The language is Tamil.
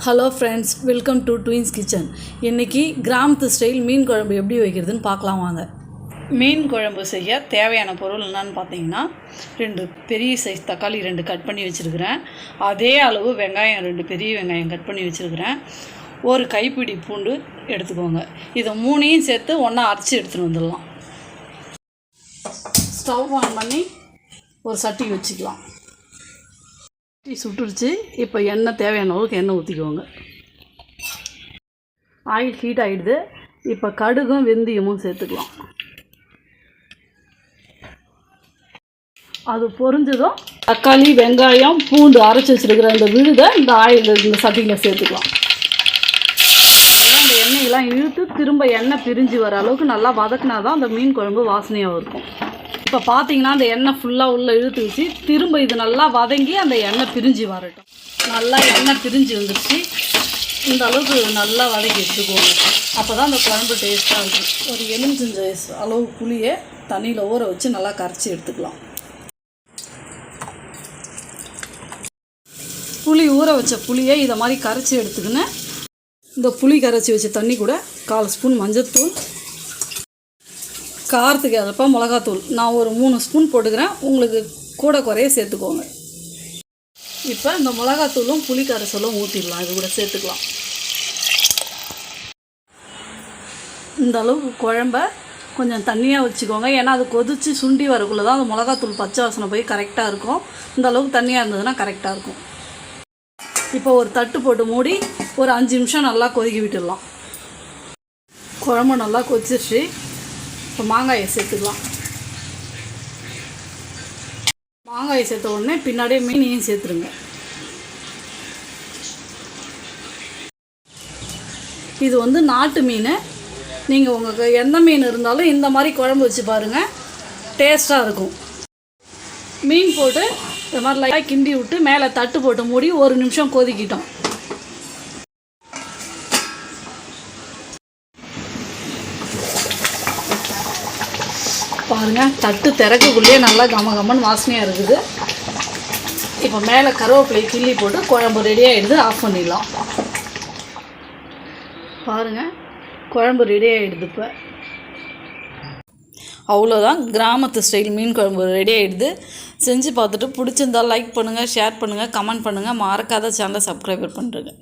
Hello friends, welcome to twins kitchen. இன்றைக்கி கிராமத்து ஸ்டைல் மீன் குழம்பு எப்படி வைக்கிறதுன்னு பார்க்கலாம் வாங்க. மீன் குழம்பு செய்ய தேவையான பொருள் என்னன்னு பார்த்தீங்கன்னா, 2 பெரிய சைஸ் தக்காளி 2 கட் பண்ணி வச்சுருக்கிறேன். அதே அளவு வெங்காயம் 2 பெரிய வெங்காயம் கட் பண்ணி வச்சுருக்கிறேன். ஒரு கைப்பிடி பூண்டு எடுத்துக்கோங்க. இதை 3ஐயும் சேர்த்து ஒன்றா அரைச்சி எடுத்துகிட்டு வந்துடலாம். ஸ்டவ் ஆன் பண்ணி ஒரு சட்டி வச்சுக்கலாம். சுட்டுருச்சு. இப்போ எண்ணெய் தேவையான அளவுக்கு எண்ணெய் ஊற்றிக்குவோங்க. ஆயில் ஹீட் ஆகிடுது. இப்போ கடுகும் வெந்தயமும் சேர்த்துக்கலாம். அது பொரிஞ்சதும் தக்காளி வெங்காயம் பூண்டு அரைச்சி வச்சுருக்கிற இந்த விழுதை இந்த சட்டியில் சேர்த்துக்கலாம். அதெல்லாம் இந்த எண்ணெயெல்லாம் இழுத்து திரும்ப எண்ணெய் பிரிஞ்சு வர அளவுக்கு நல்லா வதக்கினா தான் அந்த மீன் குழம்பு வாசனையாக இருக்கும். இப்போ பார்த்தீங்கன்னா அந்த எண்ணெய் ஃபுல்லாக உள்ளே இழுத்து வச்சு திரும்ப இது நல்லா வதங்கி அந்த எண்ணெய் பிரிஞ்சு வரட்டும். நல்லா எண்ணெய் பிரிஞ்சு வந்துடுச்சு. இந்த அளவுக்கு நல்லா வதக்கி எடுத்துக்கோங்க. அப்போ தான் அந்த குழம்பு டேஸ்ட்டாக இருக்கும். ஒரு எலுமிச்சை அளவு புளியை தண்ணியில் ஊற வச்சு நல்லா கரைச்சி எடுத்துக்கலாம். புளி ஊற வச்ச புளியை இதை மாதிரி கரைச்சி எடுத்துக்கின்னு இந்த புளி கரைச்சி வச்ச தண்ணி கூட 1/4 ஸ்பூன் மஞ்சள்தூள், காரத்துக்கு ஏற்ப மிளகாத்தூள் நான் ஒரு 3 ஸ்பூன் போட்டுக்கிறேன். உங்களுக்கு கூட குறைய சேர்த்துக்கோங்க. இப்போ இந்த மிளகாத்தூளும் புளி கரைசலும் ஊற்றிடலாம். இது கூட சேர்த்துக்கலாம். இந்த அளவுக்கு குழம்ப கொஞ்சம் தண்ணியாக வச்சுக்கோங்க. ஏன்னா அது கொதித்து சுண்டி வரக்குள்ளே தான் அந்த மிளகாத்தூள் பச்சை வாசனை போய் கரெக்டாக இருக்கும். இந்த அளவுக்கு தண்ணியாக இருந்ததுன்னா கரெக்டாக இருக்கும். இப்போ ஒரு தட்டு போட்டு மூடி ஒரு 5 நிமிஷம் நல்லா கொதிக்க விட்டுடலாம். குழம்பு நல்லா கொதிச்சிருச்சு. இப்போ மாங்காயை சேர்த்துக்கலாம். மாங்காயை சேர்த்த உடனே பின்னாடியே மீனையும் சேர்த்துருங்க. இது நாட்டு மீன். நீங்கள் உங்களுக்கு எந்த மீன் இருந்தாலும் இந்த மாதிரி குழம்பு வச்சு பாருங்கள், டேஸ்ட்டாக இருக்கும். மீன் போட்டு இந்த மாதிரி லைட்டாக கிண்டி விட்டு மேலே தட்டு போட்டு மூடி 1 நிமிஷம் கொதிக்கிட்டோம். பாருங்கள், தட்டு திறக்கக்குள்ளேயே நல்லா கமகமன்னு வாசனையாக இருக்குது. இப்போ மேலே கருவேப்பிலை கிள்ளி போட்டு குழம்பு ரெடியாகிடுது. ஆஃப் பண்ணிடலாம். பாருங்கள், குழம்பு ரெடி ஆகிடுது. இப்போ அவ்வளோதான், கிராமத்து ஸ்டைல் மீன் குழம்பு ரெடி ஆகிடுது. செஞ்சு பார்த்துட்டு பிடிச்சிருந்தால் லைக் பண்ணுங்கள், ஷேர் பண்ணுங்கள், கமெண்ட் பண்ணுங்கள். மறக்காத சேனலை சப்ஸ்கிரைபர் பண்ணுறேங்க.